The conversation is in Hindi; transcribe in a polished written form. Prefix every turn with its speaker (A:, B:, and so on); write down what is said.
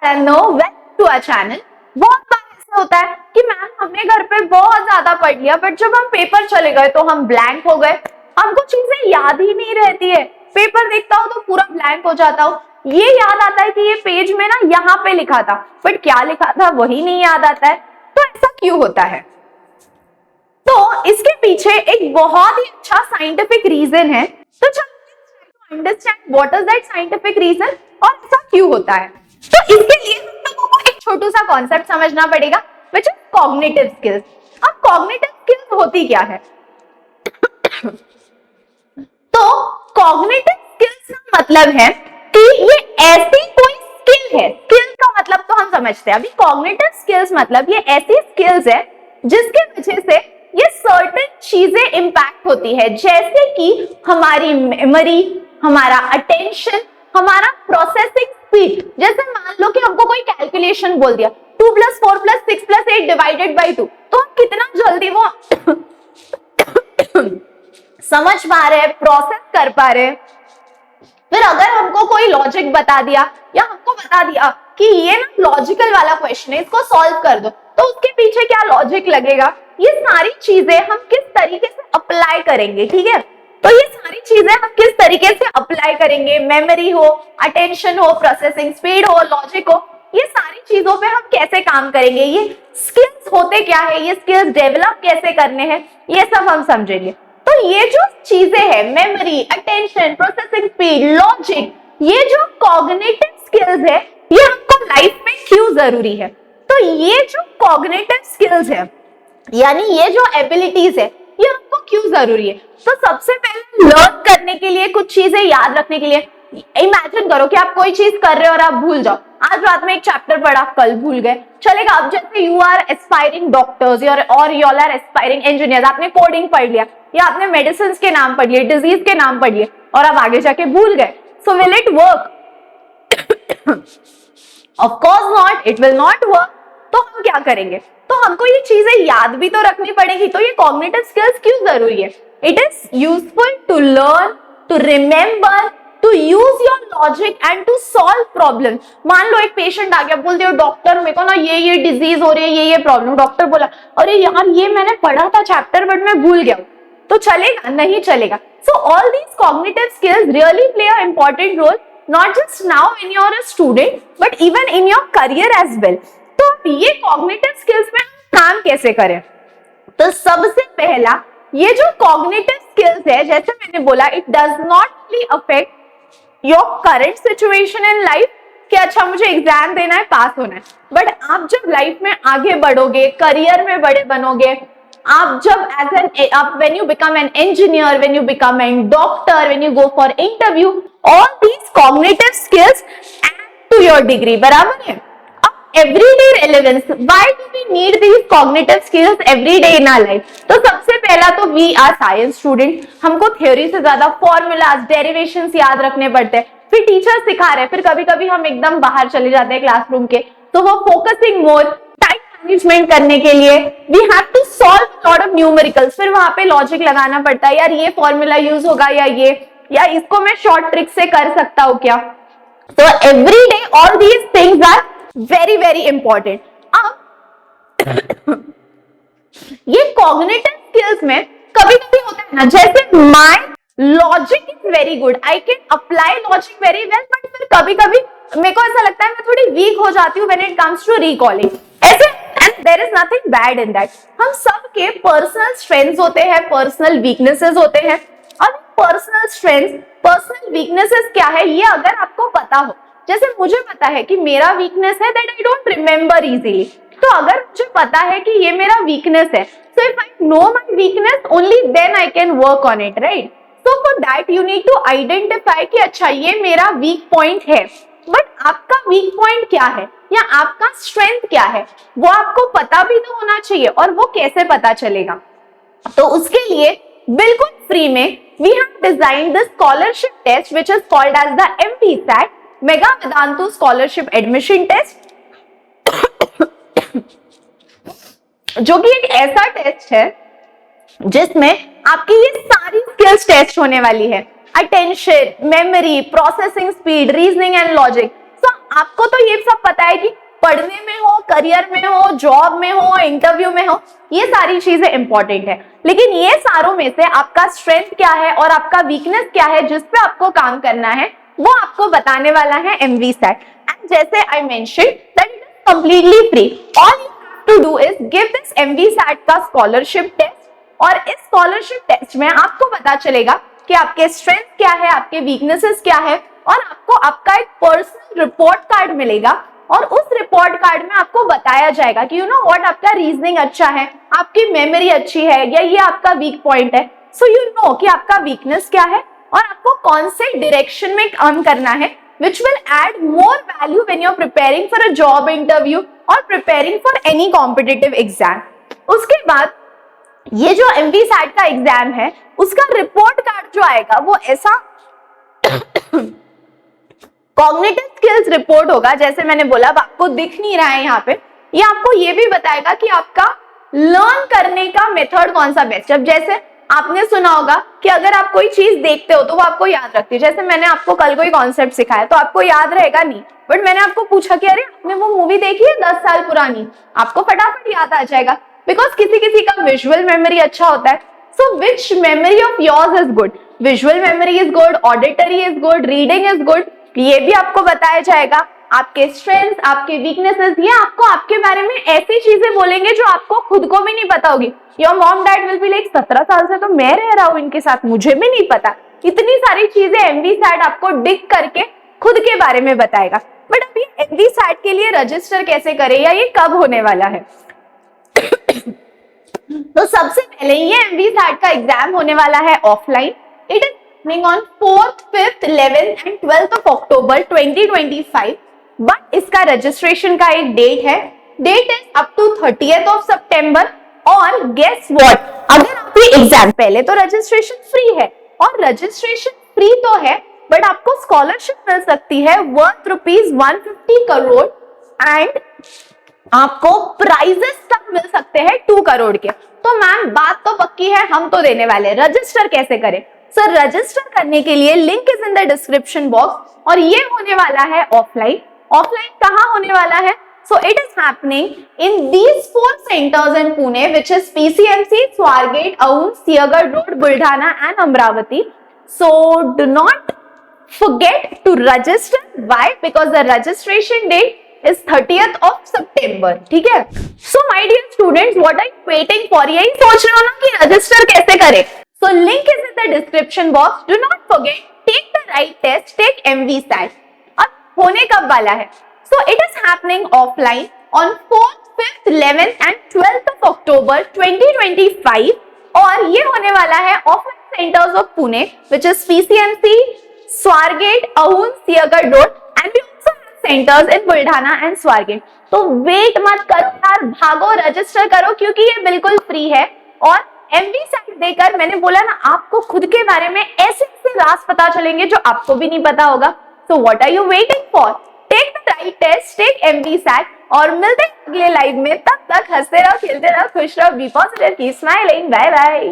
A: Hello, welcome to our channel. बहुत बार ऐसा होता है कि मैम हमने घर पे बहुत ज्यादा पढ़ लिया, बट जब हम पेपर चले गए तो हम ब्लैंक हो गए, हमको चीजें याद ही नहीं रहती है। पेपर देखता हूँ तो पूरा ब्लैंक हो जाता हूँ। ये याद आता है कि ये पेज में ना यहाँ पे लिखा था, बट क्या लिखा था वही नहीं याद आता है। तो ऐसा क्यों होता है? तो इसके पीछे एक बहुत ही अच्छा साइंटिफिक रीजन है। तो चलो understand what is that scientific reason और ऐसा क्यों होता है। तो इसके लिए हम लोगों को एक छोटू सा कॉन्सेप्ट समझना पड़ेगा, व्हिच इज कॉग्निटिव स्किल्स। अब कॉग्निटिव स्किल्स होती क्या है? तो कॉग्निटिव स्किल्स का मतलब है कि ये ऐसी कोई स्किल है। स्किल का मतलब तो हम समझते हैं। अभी कॉग्निटिव स्किल्स मतलब ये ऐसी स्किल्स है जिसके वजह से ये सर्टेन चीजें इंपैक्ट होती है, जैसे कि हमारी मेमोरी, हमारा अटेंशन, हमारा प्रोसेसिंग स्पीड। जैसे मान लो कि हमको कोई कैलकुलेशन बोल दिया 2 + 4 + 6 + 8 डिवाइडेड बाई 2, तो हम कितना जल्दी वो समझ पा रहे हैं, प्रोसेस कर पा रहे हैं। फिर अगर हमको कोई लॉजिक बता दिया या हमको बता दिया कि ये ना लॉजिकल वाला क्वेश्चन है, इसको सॉल्व कर दो, तो उसके पीछे क्या लॉजिक लगेगा, ये सारी चीजें हम किस तरीके से अप्लाई करेंगे। ठीक है, तो ये सारी चीजें हम किस तरीके से अप्लाई करेंगे, मेमोरी हो, अटेंशन हो, प्रोसेसिंग स्पीड हो, लॉजिक हो, ये सारी चीजों पे हम कैसे काम करेंगे, ये स्किल्स होते क्या है, ये स्किल्स डेवलप कैसे करने हैं, ये सब हम समझेंगे। तो ये जो चीजें हैं, memory, attention, processing speed, logic, ये जो कॉग्निटिव स्किल्स है, ये हमको लाइफ में क्यों जरूरी है। तो ये जो कॉग्निटिव स्किल्स है, यानी ये जो एबिलिटीज है, ये हमको क्यों जरूरी है। तो सबसे पहले लर्न करने के लिए, कुछ चीजें याद रखने के लिए, इमेजिन करो कि आप कोई चीज कर रहे हो और आप भूल जाओ। आज रात में एक चैप्टर पढ़ा, कल भूल गए, चलेगा। अब जैसे यू आर एस्पायरिंग डॉक्टर्स और यू आर एस्पायरिंग इंजीनियर, आपने कोडिंग पढ़ लिया या आपने मेडिसिन के नाम पढ़ लिए, डिजीज के नाम पढ़ लिए और आप आगे जाके भूल गए, so will it work? Of course not, it will not work. तो हम क्या करेंगे? तो हमको ये चीजें याद भी तो रखनी पड़ेगी। तो ये कॉग्निटिव स्किल्स क्यों जरूरी है? It is useful to learn, to remember, to use your logic and to solve problem. मान लो एक पेशेंट आ गया, बोल दिया डॉक्टर मेरे को ना ये डिजीज हो रही है, ये प्रॉब्लम। डॉक्टर बोला अरे यार ये मैंने पढ़ा था चैप्टर बट मैं भूल गया, तो चलेगा? नहीं चलेगा। So all these cognitive skills really play a important role, not just now when you are a student but even in your career as well। तो ये कॉग्निटिव स्किल्स में काम कैसे करें? तो सबसे पहला, ये जो कॉग्निटिव स्किल्स है, जैसे मैंने बोला, it does not really affect your current situation in life कि अच्छा मुझे एग्जाम देना है, पास होना है। बट आप जब लाइफ में आगे बढ़ोगे, करियर में बड़े बनोगे, आप जब when you become an engineer, when you become a doctor, when you go for interview, all these cognitive skills add to your degree, बराबर है। अब everyday relevance, why do we need these cognitive skills every day in our life? तो सबसे पहला तो we are science student, हमको थ्योरी से ज्यादा फॉर्मूलाज, डेरिवेशंस याद रखने पड़ते हैं। फिर टीचर सिखा रहे हैं, फिर कभी कभी हम एकदम बाहर चले जाते हैं क्लासरूम के, तो वो फोकसिंग मोर, टाइम मैनेजमेंट करने के लिए we have to solve lot of numericals. फिर वहां पे लॉजिक लगाना पड़ता है, यार ये फॉर्मूला यूज होगा या इसको मैं शॉर्ट ट्रिक से कर सकता हूँ क्या। तो every day all these things are very very important. अब ये कॉग्निटिव स्किल्स में कभी कभी होता है ना, जैसे my logic is very good, I can apply logic very well, but फिर कभी कभी मेरे को ऐसा लगता है मैं थोड़ी वीक हो जाती हूँ when it comes to recalling ऐसे, and there is nothing bad in that. हम सबके पर्सनल स्ट्रेंथ्स होते हैं, पर्सनल वीकनेसेस होते हैं। और पर्सनल स्ट्रेंथ्स, पर्सनल वीकनेसेस क्या है, ये अगर आपको पता हो, जैसे मुझे पता है कि मेरा वीकनेस है that I don't remember easily, तो अगर मुझे पता है कि ये मेरा वीकनेस है, so if I know my weakness only then I can work on it, right. So for that you need to identify कि अच्छा ये मेरा वीक पॉइंट है, बट आपका वीक पॉइंट क्या है या आपका स्ट्रेंथ क्या है, वो आपको पता भी तो होना चाहिए। और वो कैसे पता चलेगा? तो उसके लिए बिल्कुल फ्री में we have designed the scholarship test which is called as the MPSAT, Mega Vedantu Scholarship Admission Test, जो कि एक ऐसा टेस्ट है जिसमें आपकी ये सारी स्किल्स टेस्ट होने वाली है, attention, memory, processing speed, reasoning and logic. तो आपको तो ये सब पता है कि पढ़ने में हो, करियर में हो, जॉब में हो, इंटरव्यू में हो, ये सारी चीजें इंपॉर्टेंट है। लेकिन ये सारों में से आपका स्ट्रेंथ क्या है और आपका वीकनेस क्या है जिस पे आपको काम करना है, वो आपको बताने वाला है MVSAT। एंड जैसे I mentioned that it is completely free. All you have to do is give this MVSAT का स्कॉलरशिप टेस्ट, और इस स्कॉलरशिप टेस्ट में आपको पता चलेगा कि आपके स्ट्रेंथ क्या है, आपके वीकनेसेस क्या है, और आपको आपका एक पर्सनल रिपोर्ट कार्ड मिलेगा। और उस रिपोर्ट कार्ड में आपको बताया जाएगा कि यू नो व्हाट, आपका रीजनिंग अच्छा है, आपकी मेमोरी अच्छी है, या ये आपका वीक पॉइंट है। सो यू नो कि आपका वीकनेस क्या है और आपको कौन से डायरेक्शन में काम करना है, which will add more value when you're preparing for a job interview or preparing for any competitive exam। उसके बाद ये जो MVSAT का एग्जाम है उसका रिपोर्ट कार्ड जो आएगा वो ऐसा कॉग्निटिव स्किल्स रिपोर्ट होगा, जैसे मैंने बोला अब आपको दिख नहीं रहा है यहाँ पे, ये आपको ये भी बताएगा कि आपका लर्न करने का मेथड कौन सा बेस्ट है। अब जैसे आपने सुना होगा कि अगर आप कोई चीज देखते हो तो वो आपको याद रखती है। जैसे मैंने आपको कल कोई कॉन्सेप्ट सिखाया तो आपको याद रहेगा नहीं, बट मैंने आपको पूछा कि अरे आपने वो मूवी देखी है 10 साल पुरानी, आपको फटाफट याद आ जाएगा, बिकॉज किसी किसी का विजुअल मेमोरी अच्छा होता है। So which memory of yours is good? Visual memory is good, auditory is good, reading is good, ये भी आपको बताया जाएगा। आपके स्ट्रेंथ, आपके वीकनेसेस, ये आपको आपके बारे में ऐसी चीजें बोलेंगे जो आपको खुद को भी नहीं पता होगी। Your mom dad will be like 17 साल से तो मैं रह रहा हूँ इनके साथ, मुझे भी नहीं पता। इतनी सारी चीजें MVSAT आपको डिग करके खुद के बारे में बताएगा। बट अभी MVSAT के लिए रजिस्टर कैसे करें या ये कब होने वाला है? तो सबसे पहले ये MVSAT का एग्जाम होने वाला है offline. It is happening on 4th, 5th, 11th and 12th of October 2025। But इसका रजिस्ट्रेशन का एक डेट है, date is up to 30th of September। और गेस व्हाट, अगर आपके एग्जाम, पहले तो रजिस्ट्रेशन फ्री है, और रजिस्ट्रेशन फ्री तो है बट आपको स्कॉलरशिप मिल सकती है वर्थ ₹150 करोड़, एंड आपको प्राइजेस तक मिल सकते हैं 2 करोड़ के। तो मैम बात तो पक्की है, हम तो देने वाले। रजिस्टर कैसे करें? सर रजिस्टर करने के लिए link is in the description box, और ये होने वाला है ऑफलाइन। ऑफलाइन कहाँ होने वाला है? So it is happening in these 4 centres in Pune, which is PCMC, Swargate, Aundh, Sinhagad road, Buldhana and Amravati. So do not forget to register. Why? Because the registration date is 30th of September। ठीक है? So my dear students, what are you waiting for? यही सोच रहे हो ना कि रजिस्टर कैसे करें? So link is in the description box. Do not forget, take the right test, take MVSAT। अब होने कब वाला है? So it is happening offline on 4th, 5th, 11th and 12th of October 2025। और ये होने वाला है offline centres of Pune, which is PCMC, Swargate, Aundh, Sinhagad road, and we also have centres in Buldhana and Swargate. तो वेट मत करो यार, भागो रजिस्टर करो, क्योंकि ये बिल्कुल फ्री है। और MVSAT देकर, मैंने बोला ना, आपको खुद के बारे में ऐसे ऐसे राज पता चलेंगे जो आपको भी नहीं पता होगा। So what are you waiting for? Take the right test, take MVSAT, और मिलते हैं अगले लाइव में। तब तक हंसते रहो, खेलते रहो, खुश रहो, be positive, keep smiling. Bye bye.